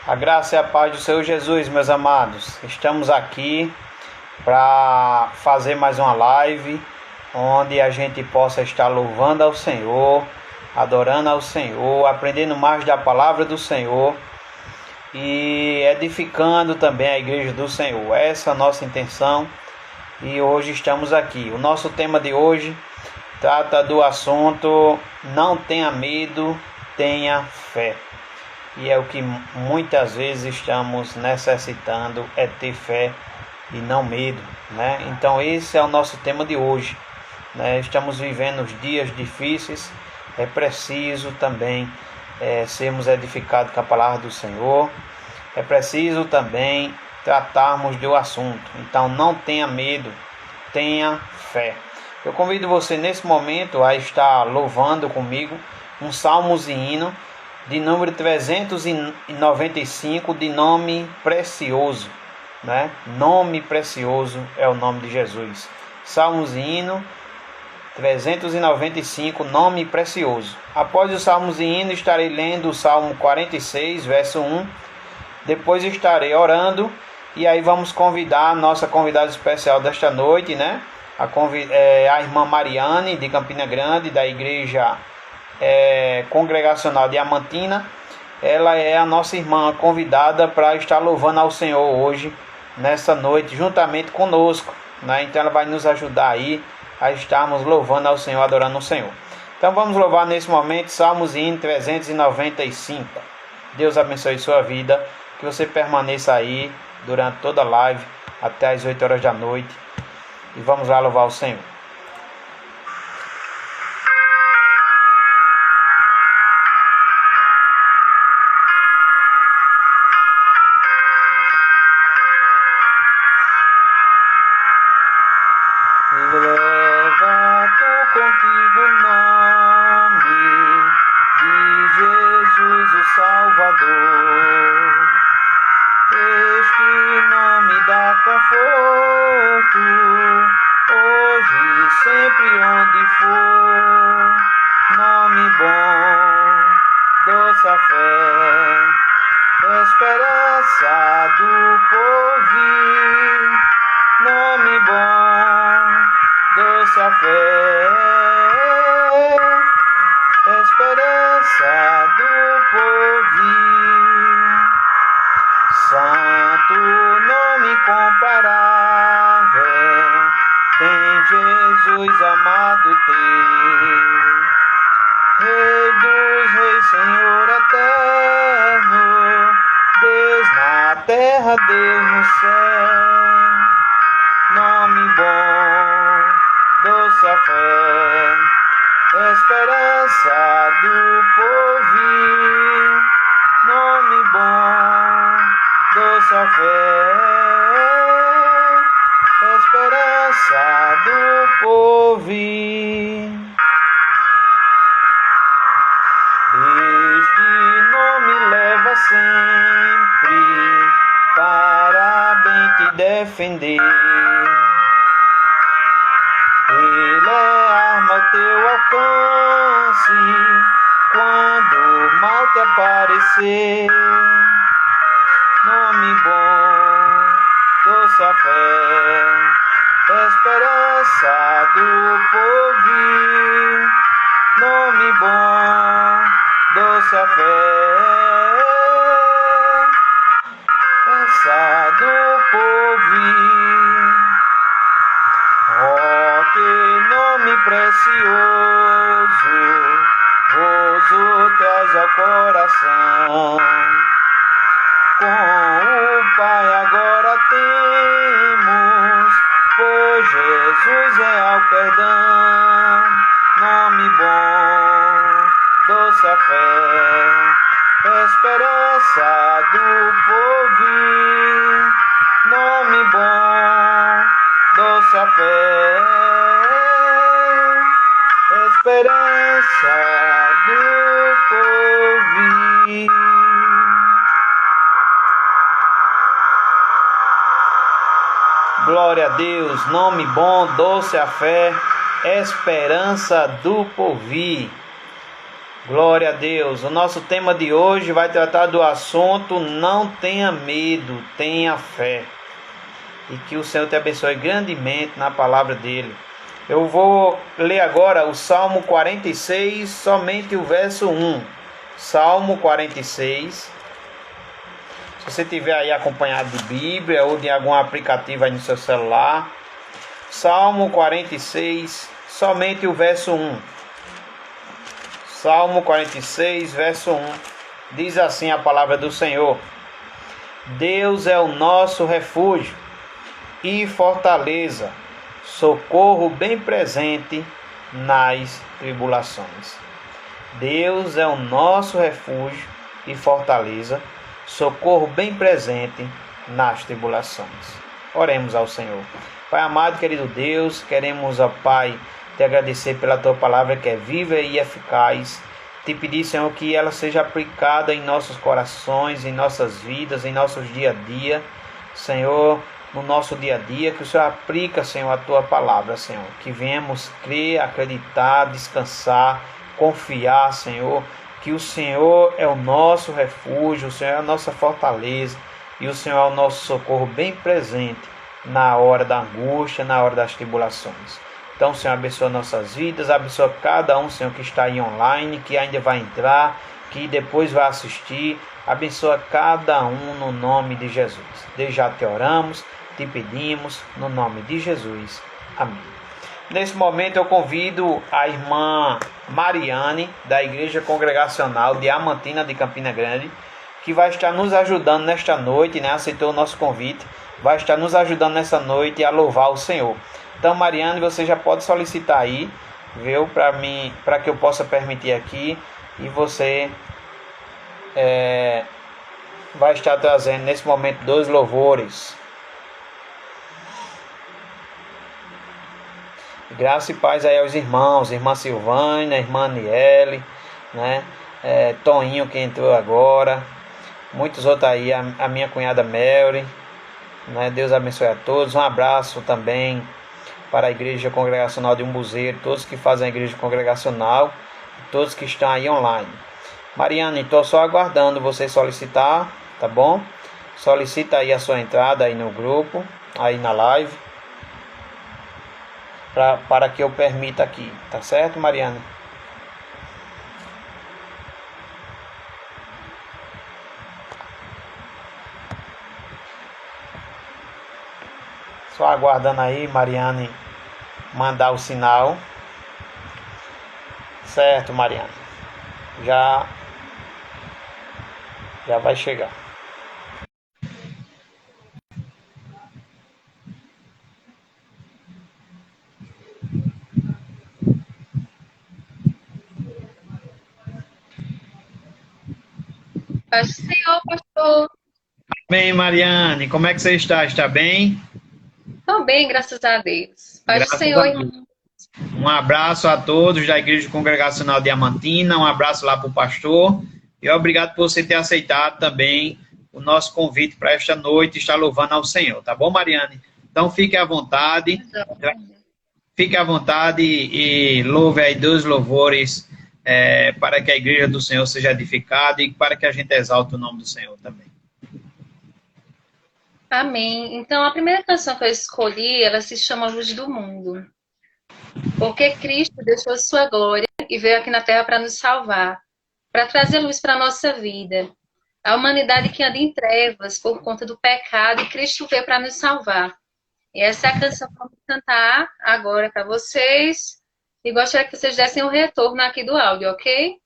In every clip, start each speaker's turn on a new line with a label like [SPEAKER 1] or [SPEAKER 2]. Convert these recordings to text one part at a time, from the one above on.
[SPEAKER 1] A graça e a paz do Senhor Jesus, meus amados. Estamos aqui para fazer mais uma live, onde a gente possa estar louvando ao Senhor, adorando ao Senhor, aprendendo mais da palavra do Senhor e edificando também a igreja do Senhor. Essa é a nossa intenção e hoje estamos aqui. O nosso tema de hoje trata do assunto: não tenha medo, tenha fé. E é o que muitas vezes estamos necessitando, é ter fé e não medo, né? Então esse é o nosso tema de hoje, né? Estamos vivendo os dias difíceis, é preciso também sermos edificados com a palavra do Senhor, é preciso também tratarmos do assunto. Então não tenha medo, tenha fé. Eu convido você nesse momento a estar louvando comigo um salmos e hino de número 395, de nome precioso, né? Nome precioso é o nome de Jesus. Salmos e hino 395, nome precioso. Após o salmos e hino, estarei lendo o Salmo 46, verso 1. Depois estarei orando e aí vamos convidar a nossa convidada especial desta noite, né? A irmã Mariane, de Campina Grande, da igreja congregacional Diamantina. Ela é a nossa irmã convidada para estar louvando ao Senhor hoje, nessa noite, juntamente conosco, né? Então ela vai nos ajudar aí a estarmos louvando ao Senhor, adorando o Senhor. Então vamos louvar nesse momento Salmos e hino 395. Deus abençoe sua vida, que você permaneça aí durante toda a live até as 8 horas da noite e vamos lá louvar o Senhor. Leva tu contigo o nome de Jesus o Salvador. Este nome dá conforto, hoje e sempre onde for. Nome bom, doce a fé, esperança do porvir. Nome bom, doce a fé, esperança do porvir. Santo nome comparável, tem Jesus amado teu. Rei dos reis, Senhor eterno, Deus na terra, Deus no céu. Nome bom, doce a fé, esperança do porvir. Nome bom, doce a fé, esperança do porvir. Este nome leva sempre para bem te defender. Ele é arma ao teu alcance quando o mal te aparecer. Nome bom, doce a fé, esperança do porvir. Nome bom, doce a fé, esperança do porvir. Oh, que nome precioso, gozo traz ao coração. Com o Pai agora temos, pois Jesus é ao perdão. Nome bom, doce a fé, esperança do porvir. Nome bom, doce a fé, esperança do porvir. Glória a Deus, nome bom, doce a fé, esperança do porvir. Glória a Deus. O nosso tema de hoje vai tratar do assunto não tenha medo, tenha fé. E que o Senhor te abençoe grandemente na palavra dele. Eu vou ler agora o Salmo 46, somente o verso 1. Salmo 46. Se você tiver aí acompanhado de Bíblia ou de algum aplicativo aí no seu celular. Salmo 46, somente o verso 1. Salmo 46, verso 1. Diz assim a palavra do Senhor: Deus é o nosso refúgio e fortaleza, socorro bem presente nas tribulações. Deus é o nosso refúgio e fortaleza, socorro bem presente nas tribulações. Oremos ao Senhor. Pai amado, querido Deus, queremos, ó Pai, te agradecer pela tua palavra que é viva e eficaz. Te pedir, Senhor, que ela seja aplicada em nossos corações, em nossas vidas, em nossos dia a dia. Senhor, no nosso dia a dia, que o Senhor aplica, Senhor, a tua palavra, Senhor. Que venhamos crer, acreditar, descansar, confiar, Senhor, que o Senhor é o nosso refúgio, o Senhor é a nossa fortaleza e o Senhor é o nosso socorro bem presente na hora da angústia, na hora das tribulações. Então, Senhor, abençoa nossas vidas, abençoa cada um, Senhor, que está aí online, que ainda vai entrar, que depois vai assistir. Abençoa cada um no nome de Jesus. Desde já te oramos, te pedimos, no nome de Jesus. Amém. Nesse momento eu convido a irmã Mariane, da Igreja Congregacional de Diamantina de Campina Grande, que vai estar nos ajudando nesta noite, né? Aceitou o nosso convite, vai estar nos ajudando nessa noite a louvar o Senhor. Então, Mariane, você já pode solicitar aí, viu, para que eu possa permitir aqui, e você vai estar trazendo nesse momento 2 louvores. Graça e paz aí aos irmãos, irmã Silvânia, irmã Aniele, né? Toninho que entrou agora, muitos outros aí, a minha cunhada Mary, né? Deus abençoe a todos. Um abraço também para a Igreja Congregacional de Umbuzeiro, todos que fazem a Igreja Congregacional, todos que estão aí online. Mariane, estou só aguardando você solicitar, tá bom? Solicita aí a sua entrada aí no grupo, aí na live, para que eu permita aqui, tá certo, Mariane? Só aguardando aí, Mariane, mandar o sinal. Certo, Mariane. Já vai chegar.
[SPEAKER 2] Paz do Senhor, pastor.
[SPEAKER 1] Bem, Mariane, como é que você está? Está bem?
[SPEAKER 2] Estou bem, graças a Deus. Paz do
[SPEAKER 1] Graças
[SPEAKER 2] Senhor,
[SPEAKER 1] a
[SPEAKER 2] irmão.
[SPEAKER 1] Deus. Um abraço a todos da Igreja Congregacional Diamantina, um abraço lá para o pastor, e obrigado por você ter aceitado também o nosso convite para esta noite, estar louvando ao Senhor, tá bom, Mariane? Então fique à vontade, e louve aí 2 louvores para que a Igreja do Senhor seja edificada e para que a gente exalte o nome do Senhor também.
[SPEAKER 2] Amém. Então, a primeira canção que eu escolhi, ela se chama Luz do Mundo. Porque Cristo deixou sua glória e veio aqui na Terra para nos salvar, para trazer luz para a nossa vida. A humanidade que anda em trevas por conta do pecado, e Cristo veio para nos salvar. E essa é a canção que eu vou cantar agora para vocês. E gostaria que vocês dessem um retorno aqui do áudio, ok?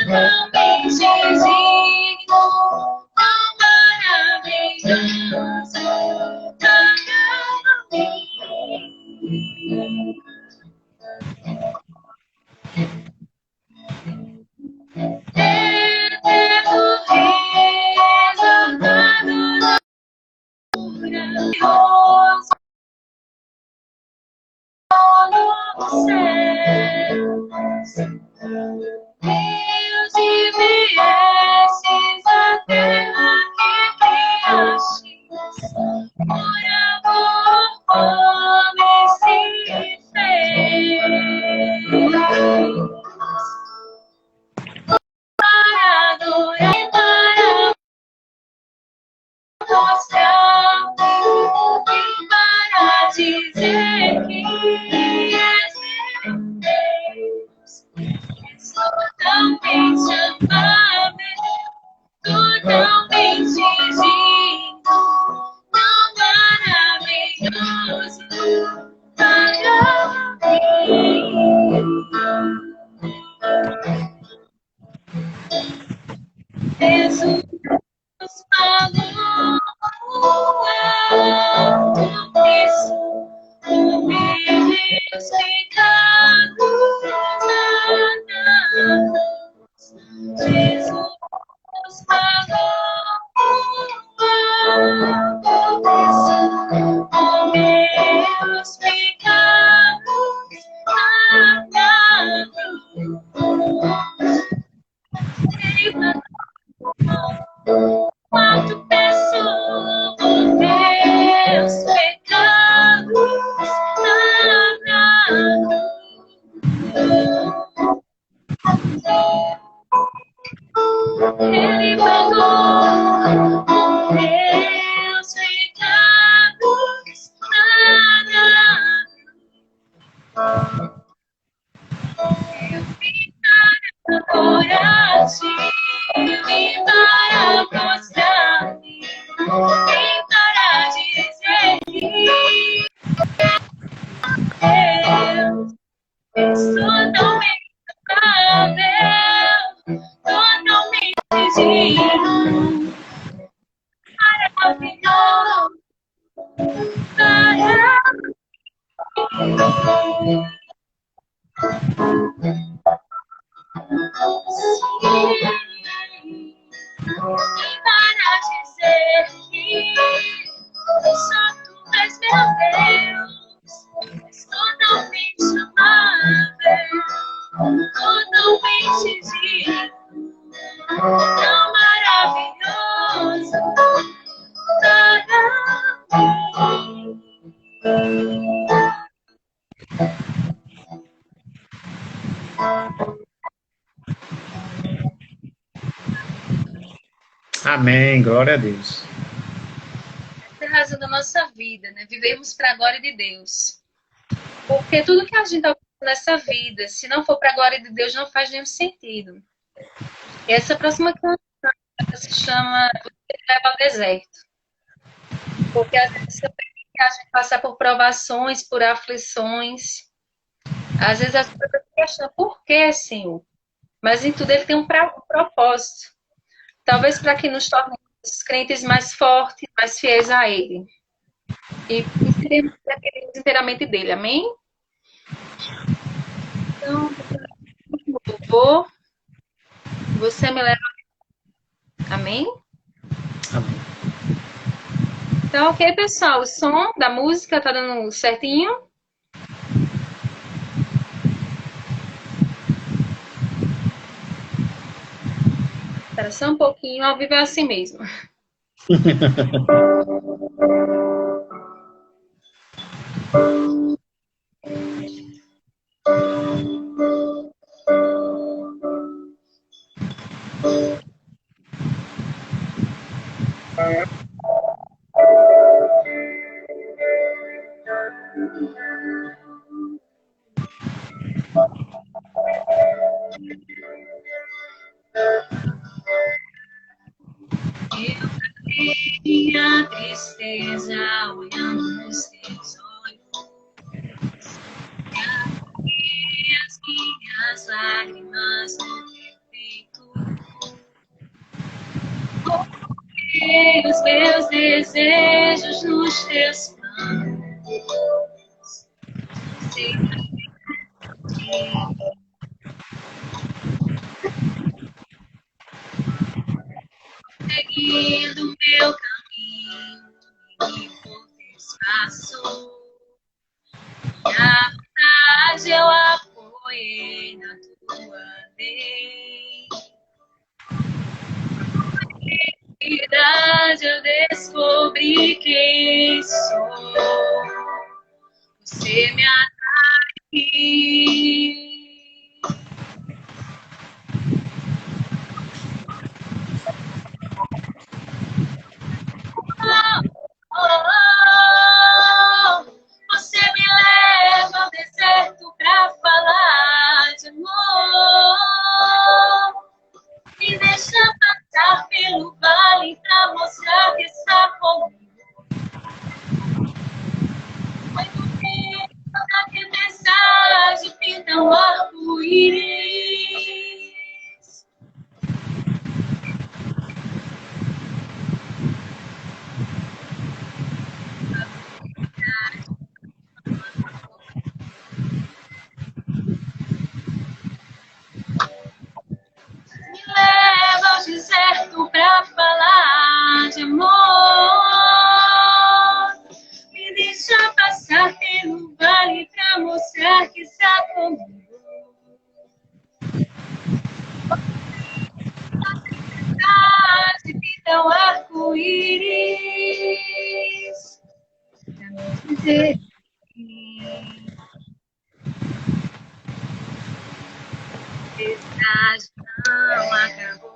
[SPEAKER 2] totalmente digno, tão maravilhoso para mim. Eterno Rei, exaltado na glorioso no céu. Deus, e viesses à terra que criastes, por amor homem se fez. Para adorar e para mostrar e para dizer que és Deus. És totalmente amável, totalmente digno, tão maravilhoso para mim. Jesus pagou alto preço por meus pecados na cruz. Jesus pagou alto preço por meus pecados na cruz. Ele pagou quanto peço por meus pecados na cruz. Ele pagou por meus pecados na cruz. Eu vim para adorar-te e para mostrar-me e para dizer que Deus és totalmente amável, totalmente digno, maravilhoso para mim. E para dizer que só tu és meu Deus, és totalmente amável, totalmente digno, tão maravilhoso para mim.
[SPEAKER 1] Amém, glória a Deus.
[SPEAKER 2] Essa é a razão da nossa vida, né? Vivemos para a glória de Deus. Porque tudo que a gente está nessa vida, se não for para a glória de Deus, não faz nenhum sentido. E essa próxima canção se chama Você Leva ao Deserto. Porque às vezes a gente passa por provações, por aflições. Às vezes as pessoas questionam, por que, Senhor? Mas em tudo ele tem um propósito. Talvez para que nos tornemos crentes mais fortes, mais fiéis a Ele. E seremos dependentes inteiramente dele, amém? Então, louvor, você me leva. Amém?
[SPEAKER 1] Amém.
[SPEAKER 2] Então, ok, pessoal, o som da música tá dando certinho? Espera só um pouquinho, ao vivo é assim mesmo. Eu vi a tristeza olhando nos teus olhos, e as minhas lágrimas no teu peito. coloquei os meus desejos nos teus planos. Seguindo meu caminho e por espaço. Minha vontade eu apoiei na tua lei. Verdade eu descobri quem sou. Você me atraiu. Você me leva ao deserto pra falar de amor. Me deixa passar pelo vale pra mostrar que está comigo. Foi no meio da tempestade, pinta um arco-íris. Me leva ao deserto pra falar de amor. Me deixa passar pelo vale pra mostrar que está comigo. A tempestade pinta um arco-íris pra me dizer que tempestade não acabou.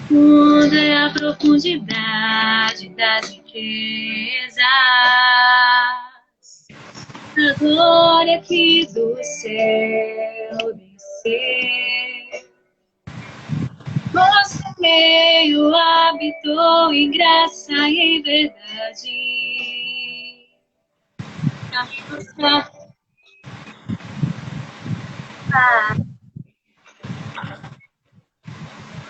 [SPEAKER 2] Tudo é a profundidade das riquezas, a glória que do céu descer. Nosso meio habitou em graça e em verdade. Pra me mostrar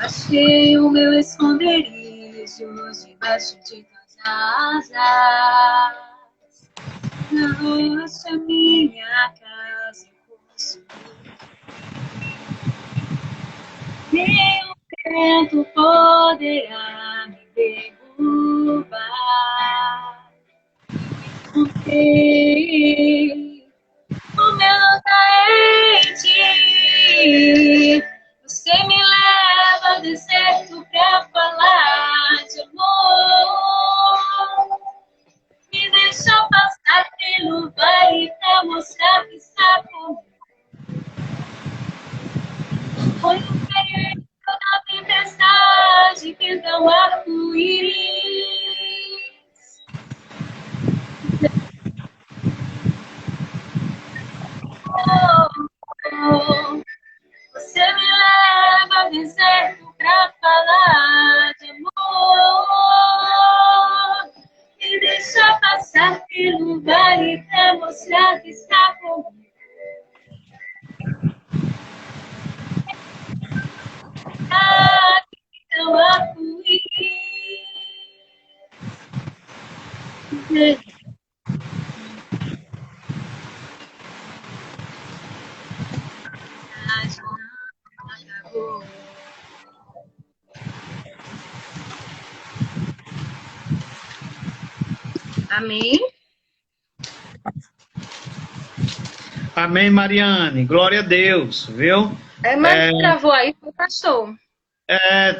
[SPEAKER 2] achei o meu esconderijo debaixo de tuas asas. Na rocha minha casa construí. Nenhum vento poderá me derrubar. Encontrei o meu lugar em ti. Você me leva ao deserto pra falar de amor. Me deixa passar pelo vale pra mostrar que está comigo. Foi no meio da tempestade que dá um arco-íris. Você me leva ao deserto pra falar de amor. Me deixa passar pelo vale pra mostrar que está comigo. Então arco-íris. Amém?
[SPEAKER 1] Amém, Mariane. Glória a Deus, viu?
[SPEAKER 2] Mas travou aí, foi pastor.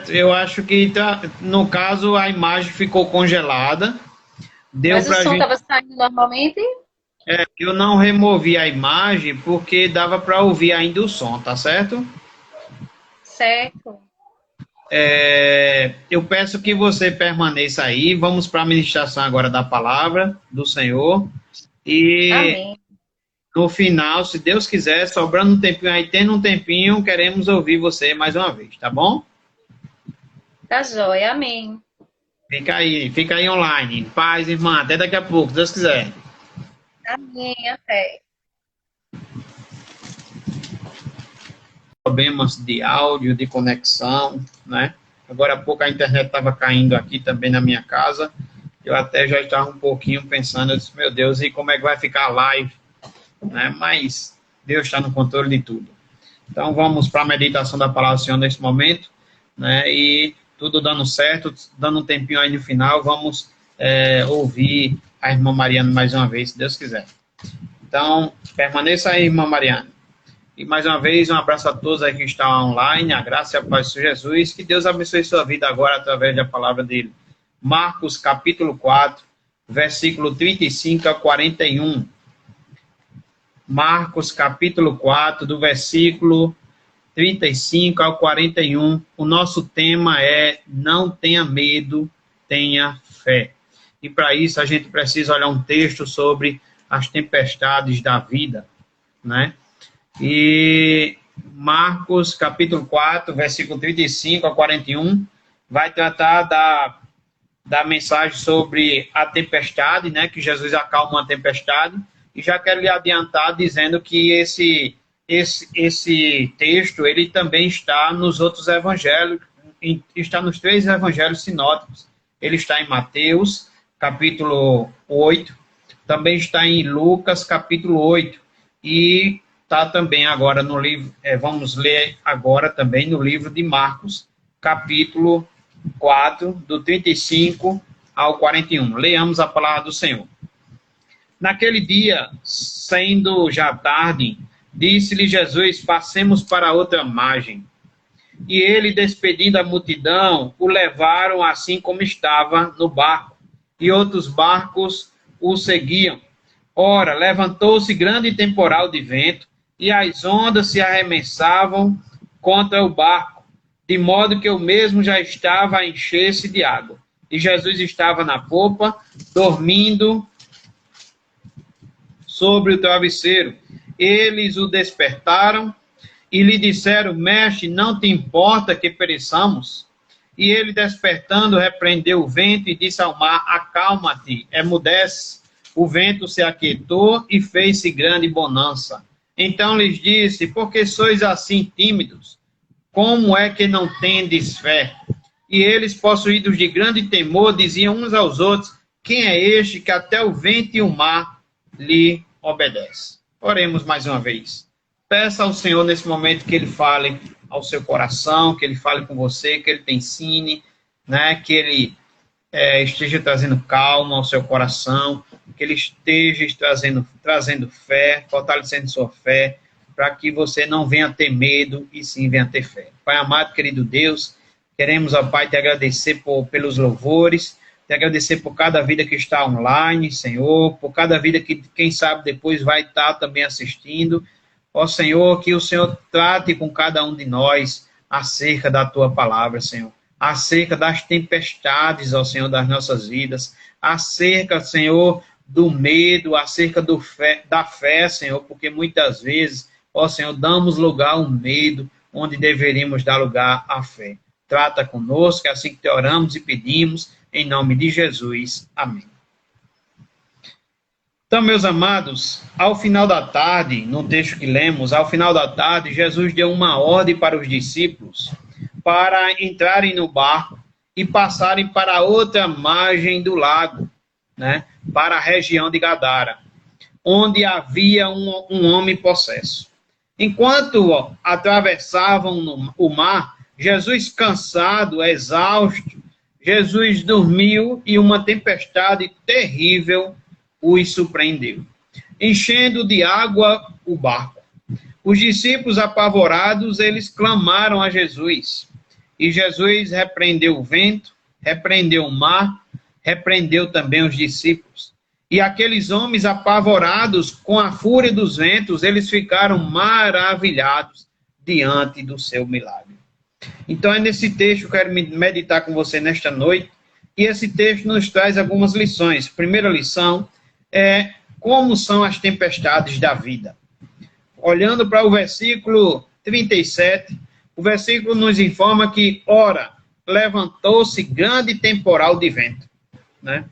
[SPEAKER 1] Eu acho que no caso a imagem ficou congelada.
[SPEAKER 2] Mas o som estava saindo normalmente?
[SPEAKER 1] Eu não removi a imagem porque dava para ouvir ainda o som, tá certo?
[SPEAKER 2] Certo.
[SPEAKER 1] Eu peço que você permaneça aí. Vamos para a ministração agora da palavra do Senhor. E
[SPEAKER 2] amém.
[SPEAKER 1] No final, se Deus quiser, sobrando um tempinho aí, tendo um tempinho, queremos ouvir você mais uma vez, tá bom?
[SPEAKER 2] Tá joia, amém.
[SPEAKER 1] Fica aí online. Paz, irmã, até daqui a pouco, se Deus quiser.
[SPEAKER 2] Amém, até.
[SPEAKER 1] Problemas de áudio, de conexão, né? Agora há pouco a internet estava caindo aqui também na minha casa. Eu até já estava um pouquinho pensando, eu disse, meu Deus, e como é que vai ficar a live? Né? Mas Deus está no controle de tudo. Então vamos para a meditação da palavra do Senhor nesse momento, né? E tudo dando certo, dando um tempinho aí no final, vamos ouvir a irmã Mariana mais uma vez, se Deus quiser. Então, permaneça aí, irmã Mariana. E mais uma vez, um abraço a todos aí que estão online, a graça e a paz de Jesus, que Deus abençoe sua vida agora através da palavra dele. Marcos capítulo 4, versículo 35 a 41. Marcos capítulo 4, do versículo 35 ao 41. O nosso tema é não tenha medo, tenha fé. E para isso a gente precisa olhar um texto sobre as tempestades da vida, né? E Marcos, capítulo 4, versículo 35 a 41, vai tratar da mensagem sobre a tempestade, né? Que Jesus acalma uma tempestade. E já quero lhe adiantar dizendo que esse texto, ele também está nos outros evangelhos, está nos 3 evangelhos sinóticos. Ele está em Mateus, capítulo 8, também está em Lucas, capítulo 8, e está também agora no livro, vamos ler agora também no livro de Marcos, capítulo 4, do 35 ao 41. Leamos a palavra do Senhor. Naquele dia, sendo já tarde, disse-lhe Jesus, passemos para outra margem. E ele, despedindo a multidão, o levaram assim como estava no barco, e outros barcos o seguiam. Ora, levantou-se grande temporal de vento, e as ondas se arremessavam contra o barco, de modo que o mesmo já estava a encher-se de água. E Jesus estava na popa, dormindo sobre o travesseiro. Eles o despertaram e lhe disseram, mestre, não te importa que pereçamos? E ele, despertando, repreendeu o vento e disse ao mar, acalma-te, emudece. O vento se aquietou e fez-se grande bonança. Então lhes disse, por que sois assim tímidos? Como é que não tendes fé? E eles, possuídos de grande temor, diziam uns aos outros, quem é este que até o vento e o mar lhe obedece? Oremos mais uma vez. Peça ao Senhor nesse momento que Ele fale ao seu coração, que Ele fale com você, que Ele te ensine, né? Que Ele esteja trazendo calma ao seu coração, que Ele esteja trazendo fé, fortalecendo sua fé, para que você não venha ter medo e sim venha ter fé. Pai amado, querido Deus, queremos, ó Pai, te agradecer pelos louvores, te agradecer por cada vida que está online, Senhor, por cada vida que, quem sabe, depois vai estar também assistindo. Ó Senhor, que o Senhor trate com cada um de nós acerca da Tua palavra, Senhor. Acerca das tempestades, ó Senhor, das nossas vidas. Acerca, Senhor, do medo, acerca da fé, Senhor, porque muitas vezes, ó Senhor, damos lugar ao medo, onde deveríamos dar lugar à fé. Trata conosco, é assim que te oramos e pedimos, em nome de Jesus. Amém. Então, meus amados, ao final da tarde, no texto que lemos, ao final da tarde, Jesus deu uma ordem para os discípulos para entrarem no barco e passarem para a outra margem do lago, né, para a região de Gadara, onde havia um homem possesso. Enquanto atravessavam o mar, Jesus, cansado, exausto, Jesus dormiu e uma tempestade terrível os surpreendeu, enchendo de água o barco. Os discípulos apavorados, eles clamaram a Jesus. E Jesus repreendeu o vento, repreendeu o mar, repreendeu também os discípulos. E aqueles homens apavorados com a fúria dos ventos, eles ficaram maravilhados diante do seu milagre. Então é nesse texto que eu quero meditar com você nesta noite. E esse texto nos traz algumas lições. Primeira lição é como são as tempestades da vida. Olhando para o versículo 37, o versículo nos informa que, ora, levantou-se grande temporal de vento, né?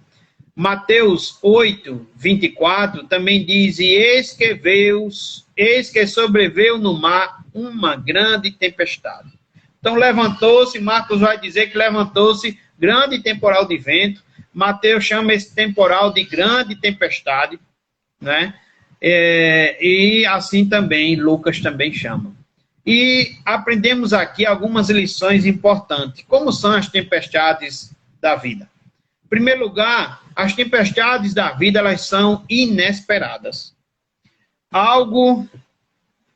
[SPEAKER 1] Mateus 8, 24 também diz, e eis que sobreveio no mar uma grande tempestade. Então levantou-se, Marcos vai dizer que levantou-se grande temporal de vento, Mateus chama esse temporal de grande tempestade, né? E assim também Lucas também chama. E aprendemos aqui algumas lições importantes. Como são as tempestades da vida? Em primeiro lugar, as tempestades da vida, elas são inesperadas. Algo,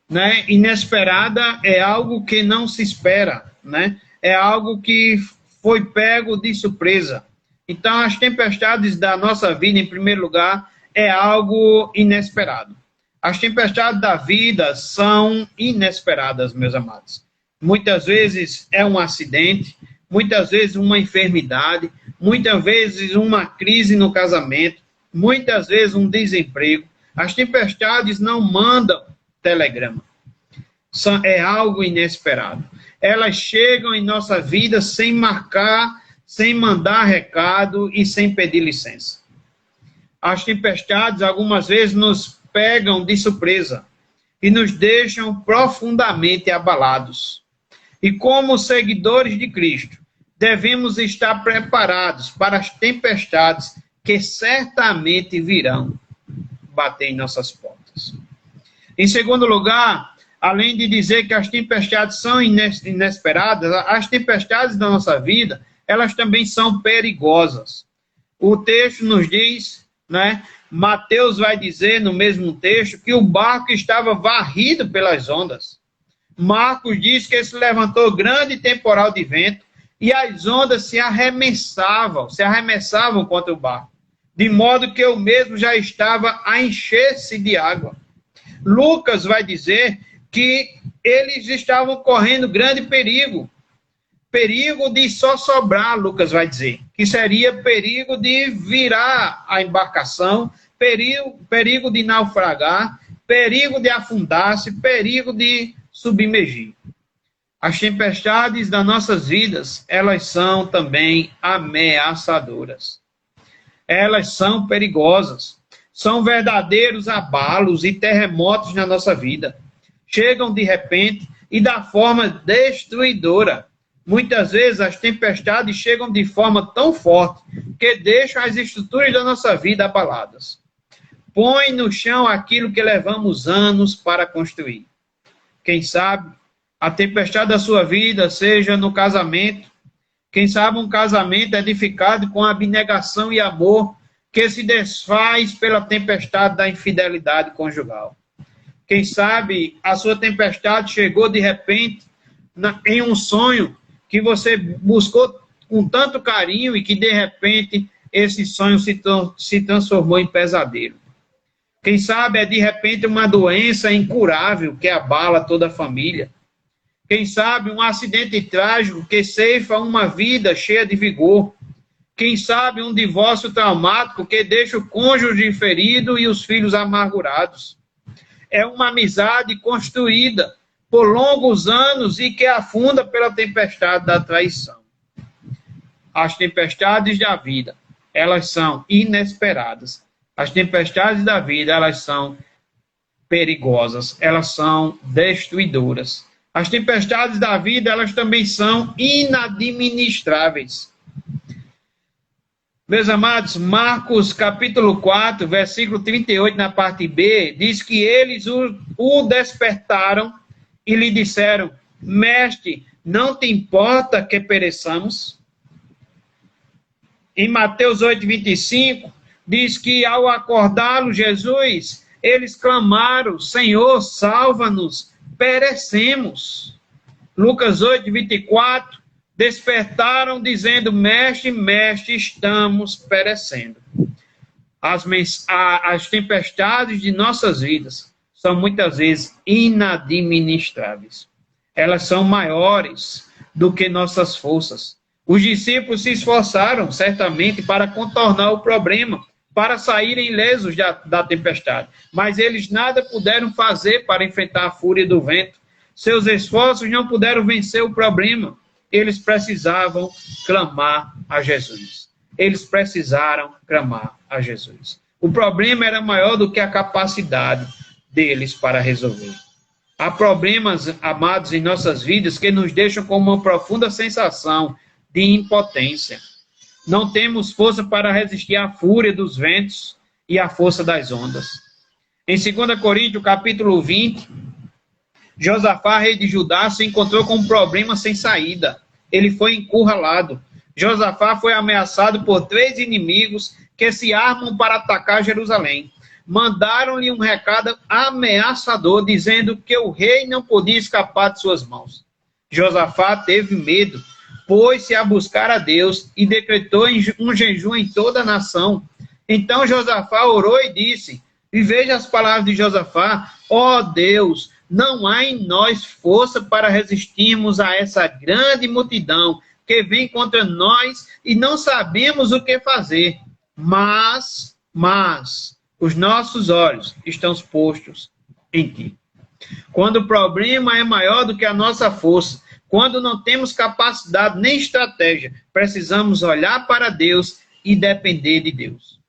[SPEAKER 1] né, inesperada é algo que não se espera, né? É algo que foi pego de surpresa. Então, as tempestades da nossa vida, em primeiro lugar, é algo inesperado. As tempestades da vida são inesperadas, meus amados. Muitas vezes é um acidente, muitas vezes uma enfermidade, muitas vezes uma crise no casamento, muitas vezes um desemprego. As tempestades não mandam telegrama. É algo inesperado. Elas chegam em nossa vida sem marcar, sem mandar recado e sem pedir licença. As tempestades, algumas vezes, nos pegam de surpresa e nos deixam profundamente abalados. E como seguidores de Cristo, devemos estar preparados para as tempestades que certamente virão bater em nossas portas. Em segundo lugar, além de dizer que as tempestades são inesperadas, as tempestades da nossa vida, elas também são perigosas. O texto nos diz, né, Mateus vai dizer no mesmo texto que o barco estava varrido pelas ondas. Marcos diz que se levantou grande temporal de vento e as ondas se arremessavam contra o barco, de modo que o mesmo já estava a encher-se de água. Lucas vai dizer que eles estavam correndo grande perigo de só sobrar, Lucas vai dizer, que seria perigo de virar a embarcação, perigo de naufragar, perigo de afundar-se, perigo de submergir. As tempestades das nossas vidas, elas são também ameaçadoras. Elas são perigosas. São verdadeiros abalos e terremotos na nossa vida. Chegam de repente e da forma destruidora. Muitas vezes as tempestades chegam de forma tão forte que deixam as estruturas da nossa vida abaladas. Põe no chão aquilo que levamos anos para construir. Quem sabe a tempestade da sua vida seja no casamento. Quem sabe um casamento edificado com abnegação e amor que se desfaz pela tempestade da infidelidade conjugal. Quem sabe a sua tempestade chegou de repente em um sonho que você buscou com tanto carinho e que de repente esse sonho se transformou em pesadelo. Quem sabe é de repente uma doença incurável que abala toda a família. Quem sabe um acidente trágico que ceifa uma vida cheia de vigor. Quem sabe um divórcio traumático que deixa o cônjuge ferido e os filhos amargurados. É uma amizade construída por longos anos e que afunda pela tempestade da traição. As tempestades da vida, elas são inesperadas. As tempestades da vida, elas são perigosas, elas são destruidoras. As tempestades da vida, elas também são inadministráveis. Meus amados, Marcos capítulo 4, versículo 38, na parte B, diz que eles o despertaram e lhe disseram: Mestre, não te importa que pereçamos? Em Mateus 8, 25, diz que ao acordá-lo Jesus, eles clamaram: Senhor, salva-nos, perecemos. Lucas 8, 24, despertaram dizendo: Mestre, mestre, estamos perecendo. As tempestades de nossas vidas são muitas vezes inadministráveis. Elas são maiores do que nossas forças. Os discípulos se esforçaram, certamente, para contornar o problema, para saírem ilesos da tempestade. Mas eles nada puderam fazer para enfrentar a fúria do vento. Seus esforços não puderam vencer o problema. eles precisavam clamar a Jesus. Eles precisaram clamar a Jesus. O problema era maior do que a capacidade deles para resolver. Há problemas, amados, em nossas vidas que nos deixam com uma profunda sensação de impotência. Não temos força para resistir à fúria dos ventos e à força das ondas. Em 2 Coríntios, capítulo 20, Josafá, rei de Judá, se encontrou com um problema sem saída. Ele foi encurralado. Josafá foi ameaçado por 3 inimigos que se armam para atacar Jerusalém. Mandaram-lhe um recado ameaçador, dizendo que o rei não podia escapar de suas mãos. Josafá teve medo, pôs-se a buscar a Deus e decretou um jejum em toda a nação. Então Josafá orou e disse, e veja as palavras de Josafá, ó Deus, não há em nós força para resistirmos a essa grande multidão que vem contra nós e não sabemos o que fazer. Mas os nossos olhos estão postos em ti. Quando o problema é maior do que a nossa força, quando não temos capacidade nem estratégia, precisamos olhar para Deus e depender de Deus.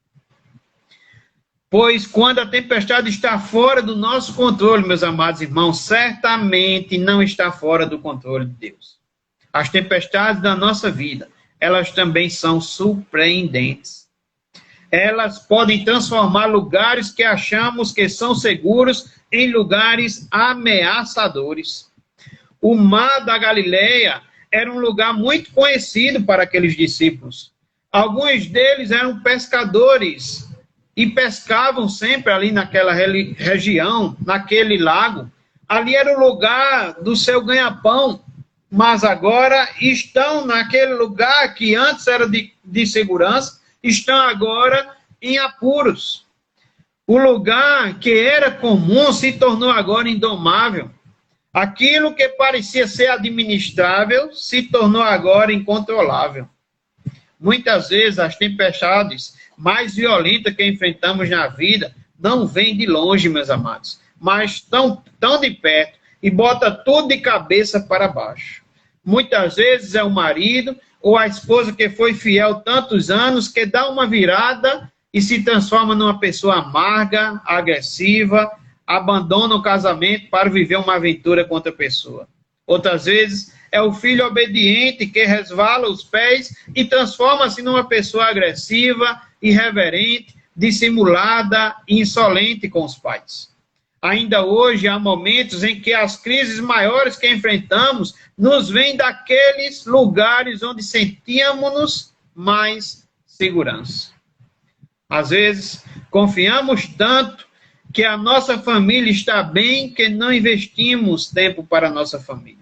[SPEAKER 1] Pois quando a tempestade está fora do nosso controle, meus amados irmãos, certamente não está fora do controle de Deus. As tempestades da nossa vida, elas também são surpreendentes. Elas podem transformar lugares que achamos que são seguros em lugares ameaçadores. O mar da Galileia era um lugar muito conhecido para aqueles discípulos. Alguns deles eram pescadores e pescavam sempre ali naquela região, naquele lago. Ali era o lugar do seu ganha-pão, mas agora estão naquele lugar que antes era de segurança, estão agora em apuros. O lugar que era comum se tornou agora indomável. Aquilo que parecia ser administrável se tornou agora incontrolável. Muitas vezes as tempestades mais violentas que enfrentamos na vida não vêm de longe, meus amados, mas estão tão de perto e bota tudo de cabeça para baixo. Muitas vezes é o marido ou a esposa que foi fiel tantos anos, que dá uma virada e se transforma numa pessoa amarga, agressiva, abandona o casamento para viver uma aventura com outra pessoa. Outras vezes é o filho obediente que resvala os pés e transforma-se numa pessoa agressiva, irreverente, dissimulada e insolente com os pais. Ainda hoje há momentos em que as crises maiores que enfrentamos nos vêm daqueles lugares onde sentíamos mais segurança. Às vezes, confiamos tanto que a nossa família está bem que não investimos tempo para a nossa família.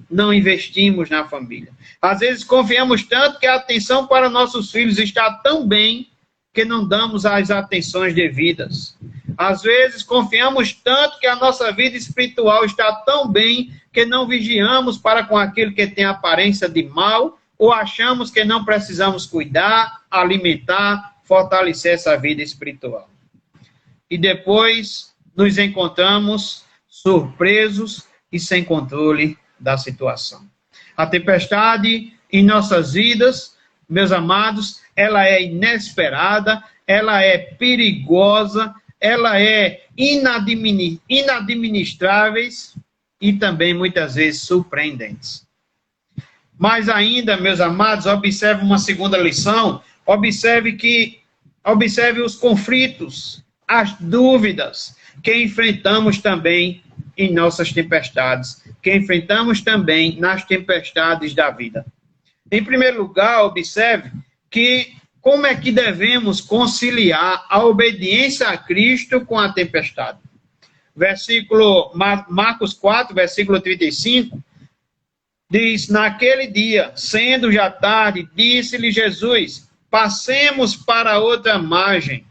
[SPEAKER 1] Não investimos na família. Às vezes, confiamos tanto que a atenção para nossos filhos está tão bem que não damos as atenções devidas. Às vezes, confiamos tanto que a nossa vida espiritual está tão bem que não vigiamos para com aquilo que tem aparência de mal ou achamos que não precisamos cuidar, alimentar, fortalecer essa vida espiritual. E depois nos encontramos surpresos e sem controle da situação. A tempestade em nossas vidas, meus amados, ela é inesperada, ela é perigosa, ela é inadministráveis e também muitas vezes surpreendentes. Mas ainda, meus amados, observe uma segunda lição, observe os conflitos, as dúvidas que enfrentamos também em nossas tempestades, que enfrentamos também nas tempestades da vida. Em primeiro lugar, observe que como é que devemos conciliar a obediência a Cristo com a tempestade? Marcos 4, versículo 35, diz, naquele dia, sendo já tarde, disse-lhe Jesus, passemos para outra margem.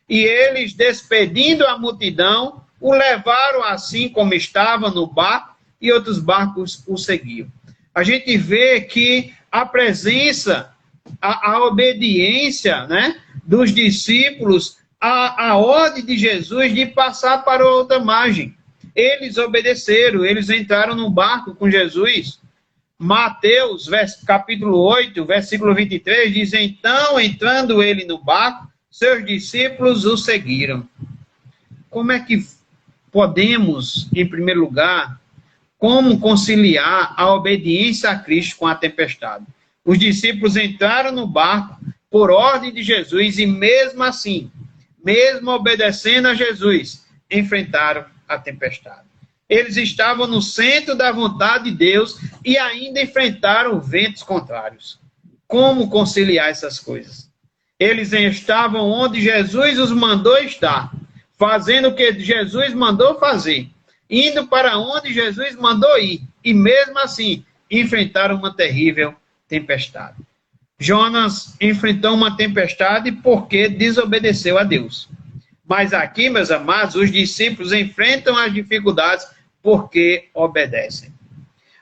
[SPEAKER 1] E eles, despedindo a multidão, o levaram assim como estava no barco, e outros barcos o seguiam. A gente vê que a presença, a obediência, né, dos discípulos, a ordem de Jesus de passar para outra margem. Eles obedeceram, eles entraram no barco com Jesus. Mateus, capítulo 8, versículo 23, diz: então, entrando ele no barco, seus discípulos o seguiram. Como é que podemos, em primeiro lugar, como conciliar a obediência a Cristo com a tempestade? Os discípulos entraram no barco por ordem de Jesus e mesmo assim, mesmo obedecendo a Jesus, enfrentaram a tempestade. Eles estavam no centro da vontade de Deus e ainda enfrentaram ventos contrários. Como conciliar essas coisas? Eles estavam onde Jesus os mandou estar, fazendo o que Jesus mandou fazer, indo para onde Jesus mandou ir, e mesmo assim enfrentaram uma terrível tempestade. Jonas enfrentou uma tempestade porque desobedeceu a Deus. Mas aqui, meus amados, os discípulos enfrentam as dificuldades porque obedecem.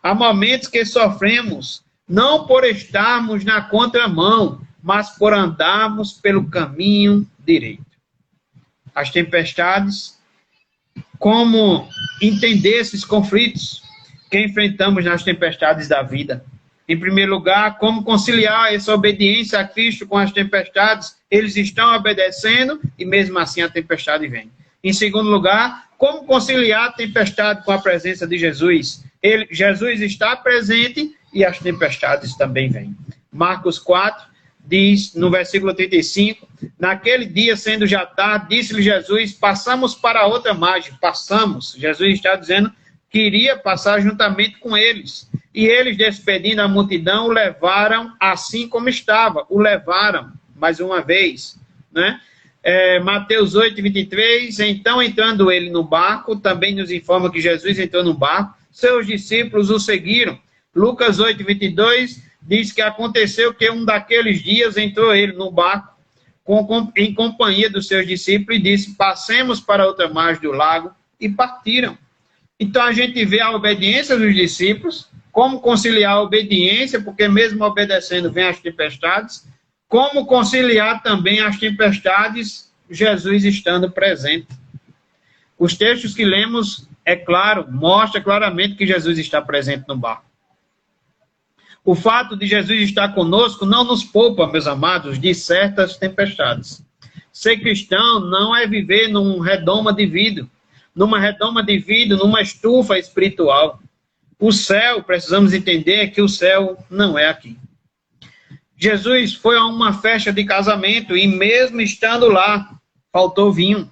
[SPEAKER 1] Há momentos que sofremos, não por estarmos na contramão, mas por andarmos pelo caminho direito. As tempestades, como entender esses conflitos que enfrentamos nas tempestades da vida? Em primeiro lugar, como conciliar essa obediência a Cristo com as tempestades? Eles estão obedecendo e mesmo assim a tempestade vem. Em segundo lugar, como conciliar a tempestade com a presença de Jesus? Jesus está presente e as tempestades também vêm. Marcos 4 diz, no versículo 35, naquele dia, sendo já tarde, disse-lhe Jesus, passamos para outra margem. Passamos. Jesus está dizendo que iria passar juntamente com eles. E eles, despedindo a multidão, o levaram assim como estava. O levaram, mais uma vez, né? Mateus 8, 23, então entrando ele no barco, também nos informa que Jesus entrou no barco, seus discípulos o seguiram. Lucas 8, 22, diz que aconteceu que um daqueles dias entrou ele no barco, em companhia dos seus discípulos, e disse, passemos para outra margem do lago, e partiram. Então a gente vê a obediência dos discípulos, como conciliar a obediência, porque mesmo obedecendo vem as tempestades, como conciliar também as tempestades, Jesus estando presente. Os textos que lemos, é claro, mostra claramente que Jesus está presente no barco. O fato de Jesus estar conosco não nos poupa, meus amados, de certas tempestades. Ser cristão não é viver numa redoma de vidro, numa estufa espiritual. O céu, precisamos entender que o céu não é aqui. Jesus foi a uma festa de casamento e mesmo estando lá, faltou vinho.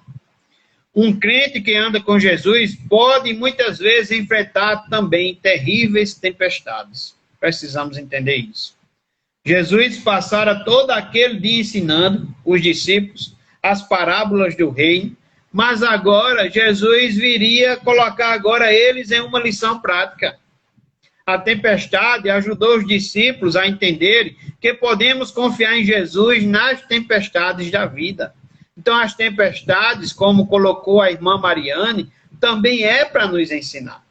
[SPEAKER 1] Um crente que anda com Jesus pode muitas vezes enfrentar também terríveis tempestades. Precisamos entender isso. Jesus passara todo aquele dia ensinando os discípulos as parábolas do reino, mas agora Jesus viria colocar agora eles em uma lição prática. A tempestade ajudou os discípulos a entenderem que podemos confiar em Jesus nas tempestades da vida. Então, as tempestades, como colocou a irmã Mariane, também é para nos ensinar.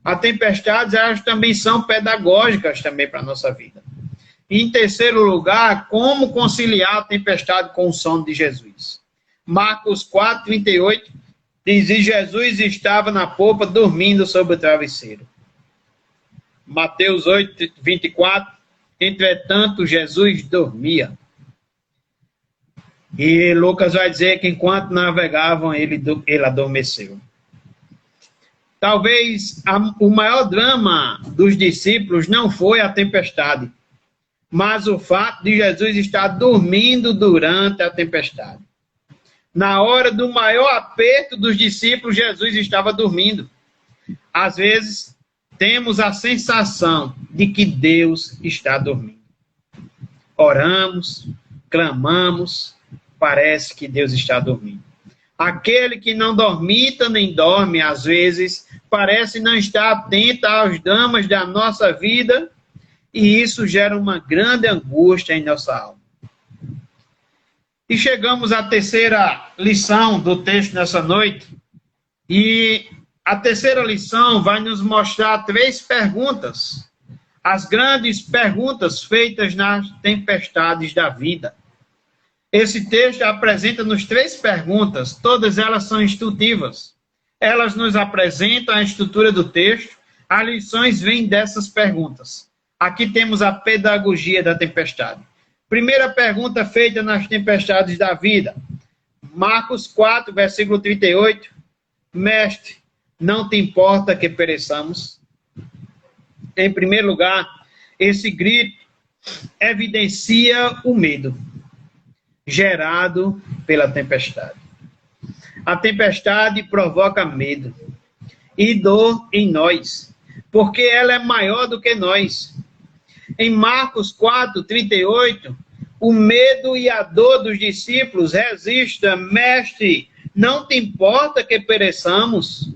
[SPEAKER 1] As tempestades, elas também são pedagógicas também para a nossa vida. E, em terceiro lugar, como conciliar a tempestade com o sono de Jesus? Marcos 4, 38, diz, e Jesus estava na popa dormindo sobre o travesseiro. Mateus 8, 24, entretanto, Jesus dormia. E Lucas vai dizer que enquanto navegavam, ele adormeceu. Talvez o maior drama dos discípulos não foi a tempestade, mas o fato de Jesus estar dormindo durante a tempestade. Na hora do maior aperto dos discípulos, Jesus estava dormindo. Às vezes, temos a sensação de que Deus está dormindo. Oramos, clamamos, parece que Deus está dormindo. Aquele que não dormita nem dorme, às vezes, parece não estar atento aos dramas da nossa vida, e isso gera uma grande angústia em nossa alma. E chegamos à terceira lição do texto nessa noite, e a terceira lição vai nos mostrar 3 perguntas, as grandes perguntas feitas nas tempestades da vida. Esse texto apresenta-nos 3 perguntas, todas elas são instrutivas. Elas nos apresentam a estrutura do texto, as lições vêm dessas perguntas. Aqui temos a pedagogia da tempestade. Primeira pergunta feita nas tempestades da vida. Marcos 4, versículo 38. Mestre, não te importa que pereçamos? Em primeiro lugar, esse grito evidencia o medo gerado pela tempestade. A tempestade provoca medo e dor em nós, porque ela é maior do que nós. Em Marcos 4, 38, o medo e a dor dos discípulos resistem. Mestre, não te importa que pereçamos?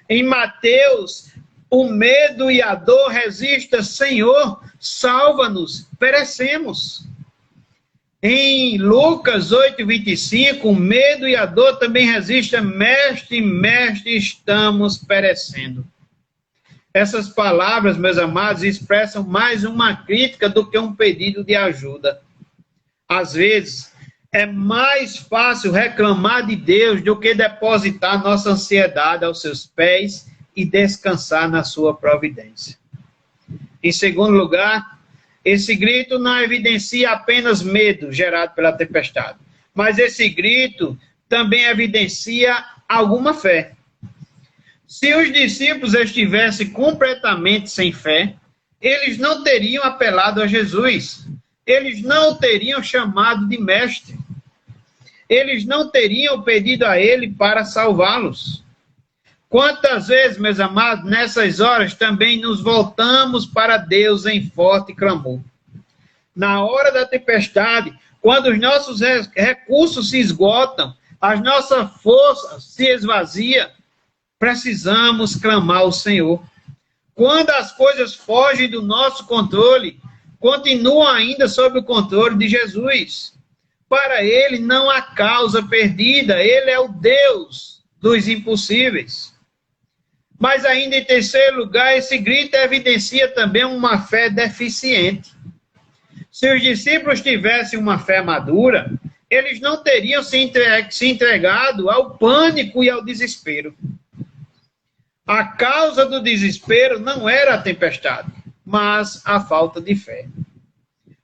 [SPEAKER 1] Em Mateus, o medo e a dor resistem. Senhor, salva-nos, perecemos. Em Lucas 8, 25, o medo e a dor também resistem. Mestre, mestre, estamos perecendo. Essas palavras, meus amados, expressam mais uma crítica do que um pedido de ajuda. Às vezes, é mais fácil reclamar de Deus do que depositar nossa ansiedade aos seus pés e descansar na sua providência. Em segundo lugar, esse grito não evidencia apenas medo gerado pela tempestade, mas esse grito também evidencia alguma fé. Se os discípulos estivessem completamente sem fé, eles não teriam apelado a Jesus, eles não o teriam chamado de mestre, eles não teriam pedido a ele para salvá-los. Quantas vezes, meus amados, nessas horas também nos voltamos para Deus em forte clamor. Na hora da tempestade, quando os nossos recursos se esgotam, as nossas forças se esvaziam, precisamos clamar ao Senhor. Quando as coisas fogem do nosso controle, continuam ainda sob o controle de Jesus. Para ele não há causa perdida, ele é o Deus dos impossíveis. Mas ainda em terceiro lugar, esse grito evidencia também uma fé deficiente. Se os discípulos tivessem uma fé madura, eles não teriam se entregado ao pânico e ao desespero. A causa do desespero não era a tempestade, mas a falta de fé.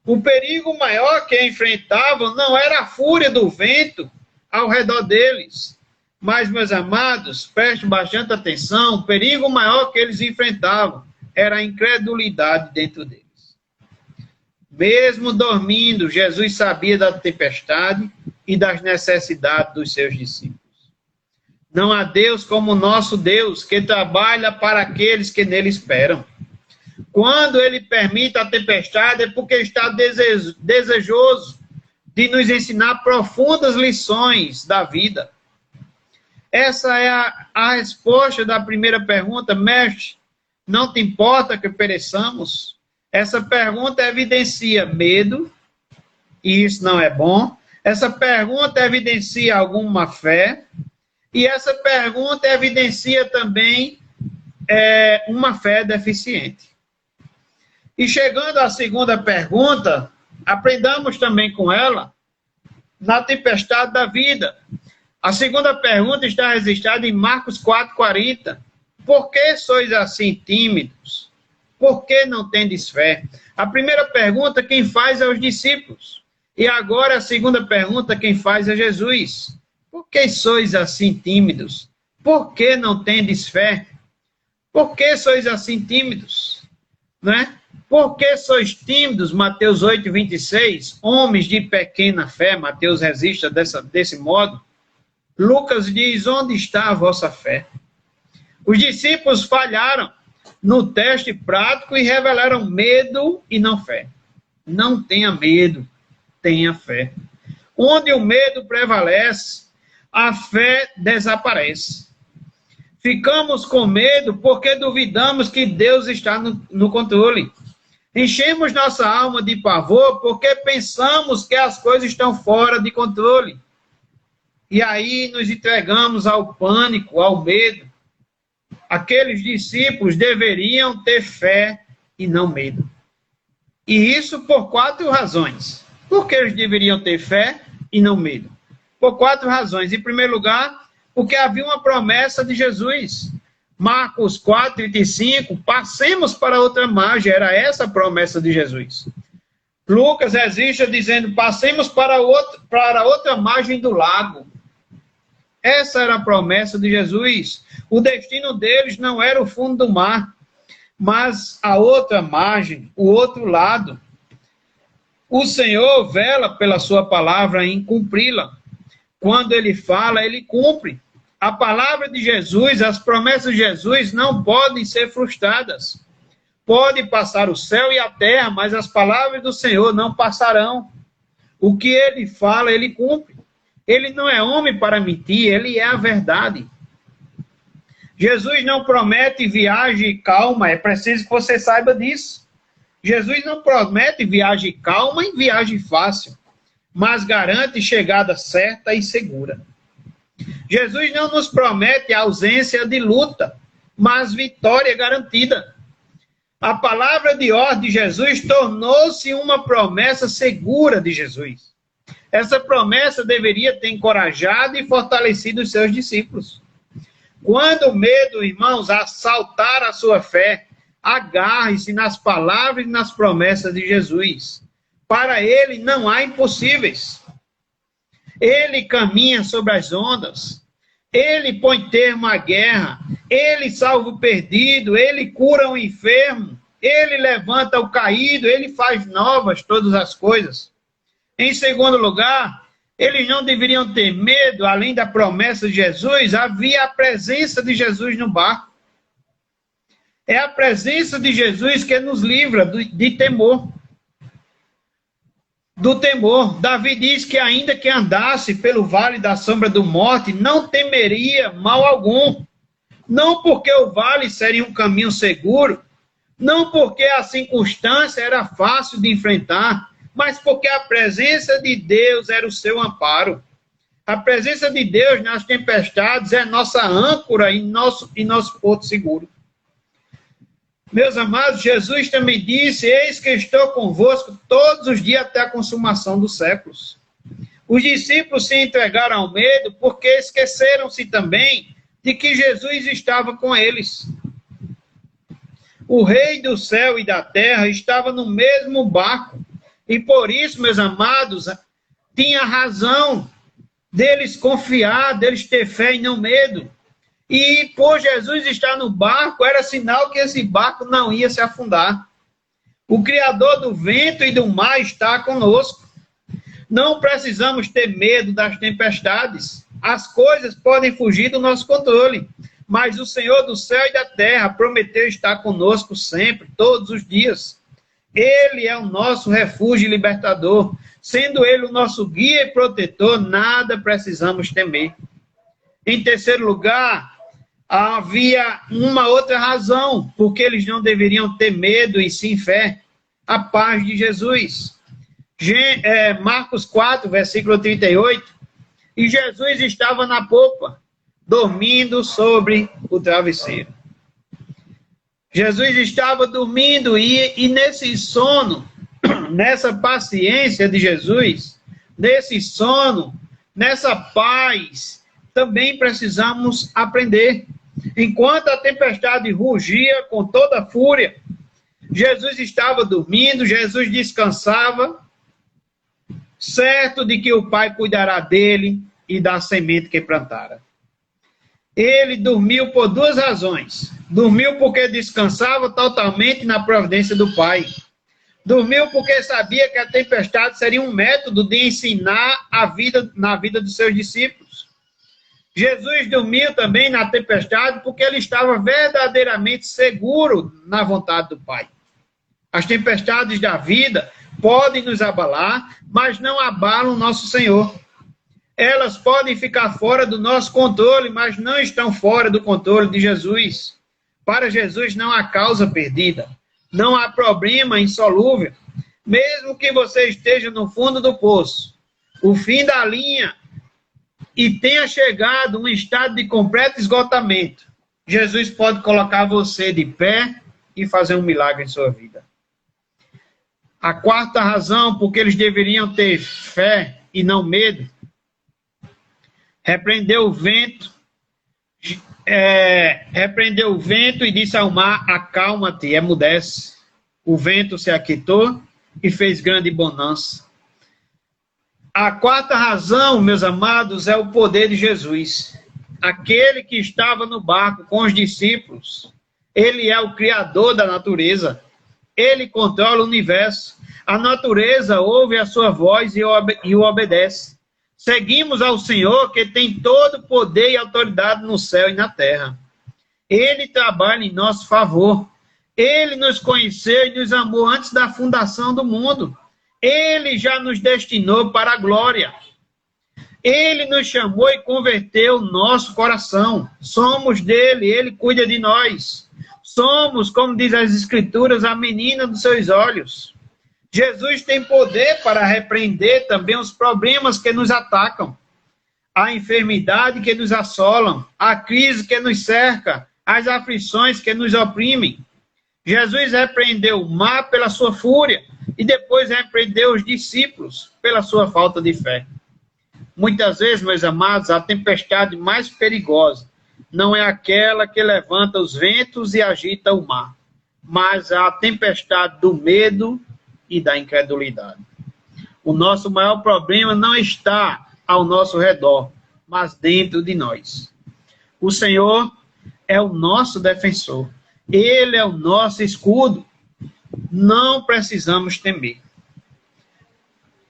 [SPEAKER 1] O perigo maior que enfrentavam não era a fúria do vento ao redor deles, mas, meus amados, prestem bastante atenção, o perigo maior que eles enfrentavam era a incredulidade dentro deles. Mesmo dormindo, Jesus sabia da tempestade e das necessidades dos seus discípulos. Não há Deus como o nosso Deus, que trabalha para aqueles que nele esperam. Quando ele permite a tempestade, é porque está desejoso de nos ensinar profundas lições da vida. Essa é a resposta da primeira pergunta. Mestre, não te importa que pereçamos? Essa pergunta evidencia medo, e isso não é bom. Essa pergunta evidencia alguma fé, e essa pergunta evidencia também uma fé deficiente. E chegando à segunda pergunta, aprendamos também com ela na tempestade da vida. A segunda pergunta está registrada em Marcos 4:40. Por que sois assim tímidos? Por que não tendes fé? A primeira pergunta quem faz é os discípulos. E agora a segunda pergunta quem faz é Jesus. Por que sois assim tímidos? Por que não tendes fé? Por que sois assim tímidos? Né? Por que sois tímidos? Mateus 8, 26. Homens de pequena fé. Mateus registra desse modo. Lucas diz, onde está a vossa fé? Os discípulos falharam no teste prático e revelaram medo e não fé. Não tenha medo, tenha fé. Onde o medo prevalece, a fé desaparece. Ficamos com medo porque duvidamos que Deus está no controle. Enchemos nossa alma de pavor porque pensamos que as coisas estão fora de controle. E aí nos entregamos ao pânico, ao medo. Aqueles discípulos deveriam ter fé e não medo. E isso por 4 razões. Por que eles deveriam ter fé e não medo? Por 4 razões. Em primeiro lugar, porque havia uma promessa de Jesus. Marcos 4:35, passemos para outra margem, era essa a promessa de Jesus. Lucas registra dizendo, passemos para outra margem do lago. Essa era a promessa de Jesus. O destino deles não era o fundo do mar, mas a outra margem, o outro lado. O Senhor vela pela sua palavra em cumpri-la. Quando ele fala, ele cumpre. A palavra de Jesus, as promessas de Jesus não podem ser frustradas. Pode passar o céu e a terra, mas as palavras do Senhor não passarão. O que ele fala, ele cumpre. Ele não é homem para mentir, ele é a verdade. Jesus não promete viagem calma, é preciso que você saiba disso. Jesus não promete viagem calma e viagem fácil, mas garante chegada certa e segura. Jesus não nos promete ausência de luta, mas vitória garantida. A palavra de ordem de Jesus tornou-se uma promessa segura de Jesus. Essa promessa deveria ter encorajado e fortalecido os seus discípulos. Quando o medo, irmãos, assaltar a sua fé, agarre-se nas palavras e nas promessas de Jesus. Para ele não há impossíveis. Ele caminha sobre as ondas. Ele põe termo à guerra. Ele salva o perdido. Ele cura o enfermo. Ele levanta o caído. Ele faz novas todas as coisas. Em segundo lugar, eles não deveriam ter medo, além da promessa de Jesus, havia a presença de Jesus no barco. É a presença de Jesus que nos livra de temor. Do temor. Davi diz que ainda que andasse pelo vale da sombra da morte, não temeria mal algum. Não porque o vale seria um caminho seguro, não porque a circunstância era fácil de enfrentar, mas porque a presença de Deus era o seu amparo. A presença de Deus nas tempestades é nossa âncora e nosso porto seguro. Meus amados, Jesus também disse, eis que estou convosco todos os dias até a consumação dos séculos. Os discípulos se entregaram ao medo porque esqueceram-se também de que Jesus estava com eles. O Rei do céu e da terra estava no mesmo barco. E por isso, meus amados, tinha razão deles confiar, deles ter fé e não medo. E por Jesus estar no barco, era sinal que esse barco não ia se afundar. O Criador do vento e do mar está conosco. Não precisamos ter medo das tempestades. As coisas podem fugir do nosso controle. Mas o Senhor do céu e da terra prometeu estar conosco sempre, todos os dias. Ele é o nosso refúgio e libertador. Sendo ele o nosso guia e protetor, nada precisamos temer. Em terceiro lugar, havia uma outra razão, porque eles não deveriam ter medo e sim fé. A paz de Jesus. Marcos 4, versículo 38. E Jesus estava na popa, dormindo sobre o travesseiro. Jesus estava dormindo e nesse sono, nessa paciência de Jesus, nesse sono, nessa paz, também precisamos aprender. Enquanto a tempestade rugia com toda a fúria, Jesus estava dormindo, Jesus descansava, certo de que o Pai cuidará dele e da semente que plantara. Ele dormiu por duas razões. Dormiu porque descansava totalmente na providência do Pai. Dormiu porque sabia que a tempestade seria um método de ensinar na vida dos seus discípulos. Jesus dormiu também na tempestade porque ele estava verdadeiramente seguro na vontade do Pai. As tempestades da vida podem nos abalar, mas não abalam nosso Senhor. Elas podem ficar fora do nosso controle, mas não estão fora do controle de Jesus. Para Jesus não há causa perdida, não há problema insolúvel. Mesmo que você esteja no fundo do poço, o fim da linha, e tenha chegado a um estado de completo esgotamento, Jesus pode colocar você de pé e fazer um milagre em sua vida. A quarta razão por que eles deveriam ter fé e não medo, repreendeu o vento. repreendeu o vento e disse ao mar: acalma-te, emudece. O vento se aquietou e fez grande bonança. A quarta razão, meus amados, é o poder de Jesus. Aquele que estava no barco com os discípulos, ele é o criador da natureza. Ele controla o universo. A natureza ouve a sua voz e o obedece. Seguimos ao Senhor, que tem todo o poder e autoridade no céu e na terra. Ele trabalha em nosso favor. Ele nos conheceu e nos amou antes da fundação do mundo. Ele já nos destinou para a glória. Ele nos chamou e converteu nosso coração. Somos dele, ele cuida de nós. Somos, como diz as Escrituras, a menina dos seus olhos. Jesus tem poder para repreender também os problemas que nos atacam, a enfermidade que nos assolam, a crise que nos cerca, as aflições que nos oprimem. Jesus repreendeu o mar pela sua fúria e depois repreendeu os discípulos pela sua falta de fé. Muitas vezes, meus amados, a tempestade mais perigosa não é aquela que levanta os ventos e agita o mar, mas a tempestade do medo e da incredulidade. O nosso maior problema não está ao nosso redor, mas dentro de nós. O Senhor é o nosso defensor. Ele é o nosso escudo. Não precisamos temer.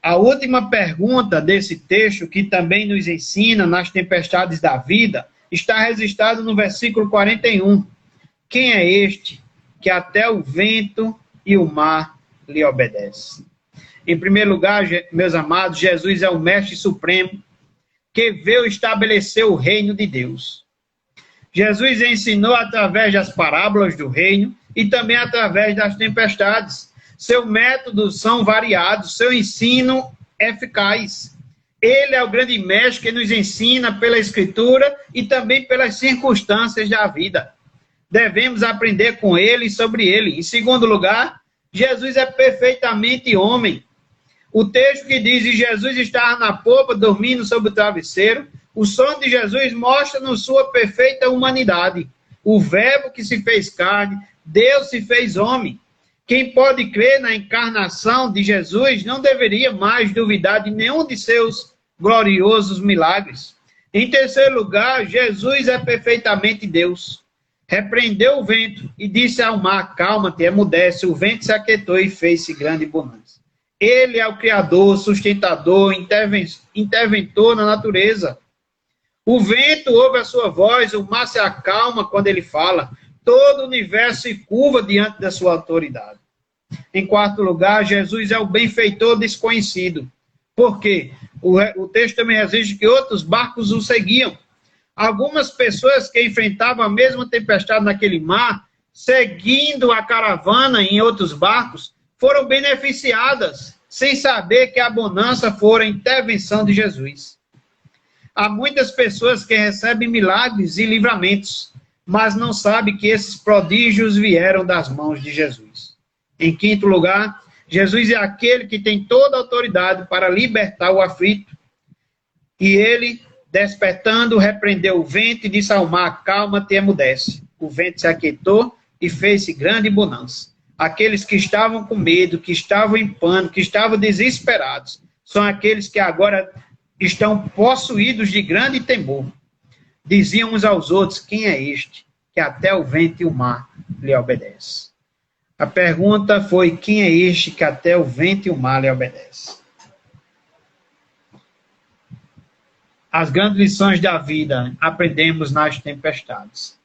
[SPEAKER 1] A última pergunta desse texto, que também nos ensina nas tempestades da vida, está registrada no versículo 41. Quem é este que até o vento e o mar lhe obedece? Em primeiro lugar, meus amados, Jesus é o Mestre Supremo que veio estabelecer o reino de Deus. Jesus ensinou através das parábolas do reino e também através das tempestades. Seus métodos são variados, seu ensino é eficaz. Ele é o grande mestre que nos ensina pela Escritura e também pelas circunstâncias da vida. Devemos aprender com ele e sobre ele. Em segundo lugar, Jesus é perfeitamente homem. O texto que diz que Jesus estava na popa, dormindo sobre o travesseiro, o sono de Jesus mostra-nos sua perfeita humanidade. O verbo que se fez carne, Deus se fez homem. Quem pode crer na encarnação de Jesus não deveria mais duvidar de nenhum de seus gloriosos milagres. Em terceiro lugar, Jesus é perfeitamente Deus. Repreendeu o vento e disse ao mar: calma-te, emudece. O vento se aquietou e fez-se grande bonança. Ele é o Criador, sustentador, interventor na natureza. O vento ouve a sua voz, o mar se acalma quando ele fala. Todo o universo se curva diante da sua autoridade. Em quarto lugar, Jesus é o benfeitor desconhecido. Por quê? O texto também exige que outros barcos o seguiam. Algumas pessoas que enfrentavam a mesma tempestade naquele mar, seguindo a caravana em outros barcos, foram beneficiadas, sem saber que a bonança fora a intervenção de Jesus. Há muitas pessoas que recebem milagres e livramentos, mas não sabem que esses prodígios vieram das mãos de Jesus. Em quinto lugar, Jesus é aquele que tem toda a autoridade para libertar o aflito. E ele, despertando, repreendeu o vento e disse ao mar: calma-te, emudece. O vento se aquietou e fez-se grande bonança. Aqueles que estavam com medo, que estavam em pânico, que estavam desesperados, são aqueles que agora estão possuídos de grande temor. Diziam uns aos outros: quem é este que até o vento e o mar lhe obedece? A pergunta foi: quem é este que até o vento e o mar lhe obedece? As grandes lições da vida aprendemos nas tempestades.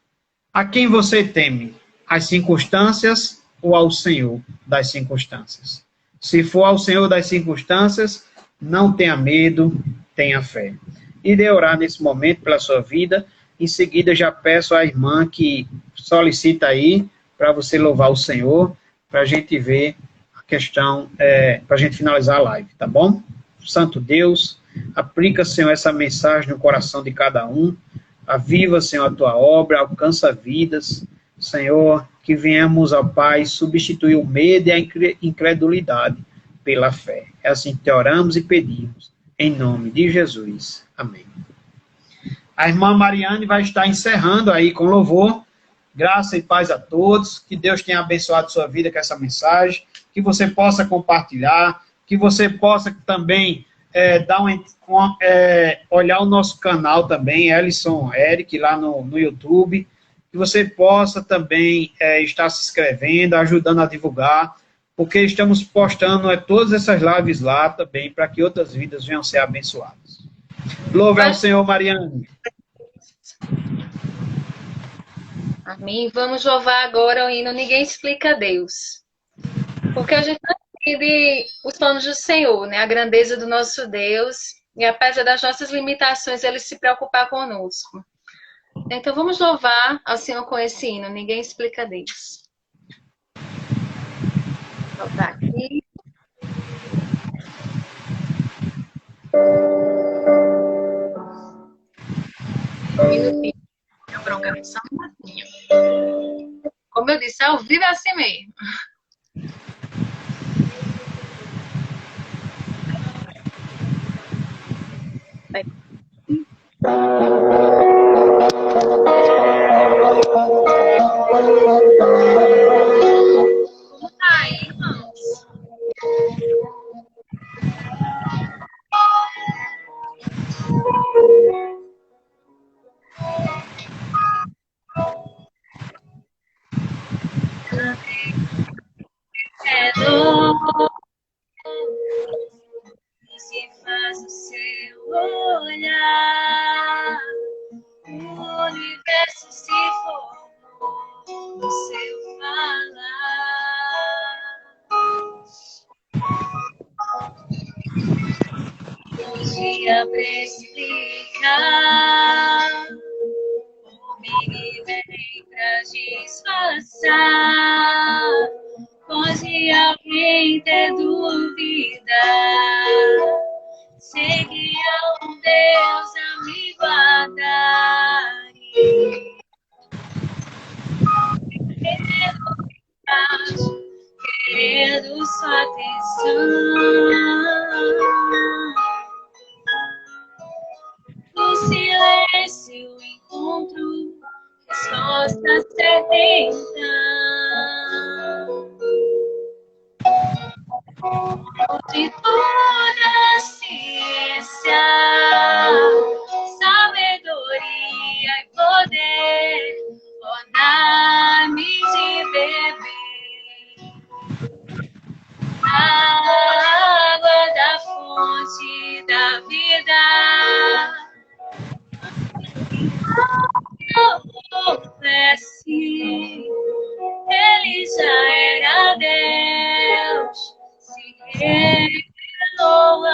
[SPEAKER 1] A quem você teme? As circunstâncias ou ao Senhor das circunstâncias? Se for ao Senhor das circunstâncias, não tenha medo, tenha fé. Irei orar nesse momento pela sua vida. Em seguida, já peço à irmã que solicita aí para você louvar o Senhor, para a gente ver a questão, para a gente finalizar a live, tá bom? Santo Deus, aplica, Senhor, essa mensagem no coração de cada um. Aviva, Senhor, a tua obra, alcança vidas. Senhor, que venhamos, ó Pai, substituir o medo e a incredulidade pela fé. É assim que te oramos e pedimos. Em nome de Jesus. Amém. A irmã Mariane vai estar encerrando aí com louvor. Graça e paz a todos. Que Deus tenha abençoado sua vida com essa mensagem. Que você possa compartilhar. Que você possa também olhar o nosso canal também, Ellison Eric, lá no YouTube. Que você possa também estar se inscrevendo, ajudando a divulgar, porque estamos postando todas essas lives lá também, para que outras vidas venham ser abençoadas. Louve ao Senhor, Mariane.
[SPEAKER 2] Amém. Vamos louvar agora o hino Ninguém Explica a Deus. Porque a gente entende os planos do Senhor, né? A grandeza do nosso Deus. E apesar das nossas limitações, Ele se preocupar conosco. Então vamos louvar ao Senhor com esse hino. Ninguém explica a Deus. Vou botar aqui. Um minutinho. A bronca é só um pouquinho. Como eu disse, ao vivo é assim mesmo. Como tá aí, irmãos? É dor que faz o seu olhar. O universo se formou no seu falar. Um dia pra explicar, o Big vem pra disfarçar. Pode alguém ter dúvida? Sei que há um Deus a me guardar. Querendo sua atenção. No silêncio encontro respostas sedentas. De toda a ciência, sabedoria e poder, dá-me de beber a água da fonte da vida. Eu houvesse, ele já era Deus. Se revelou a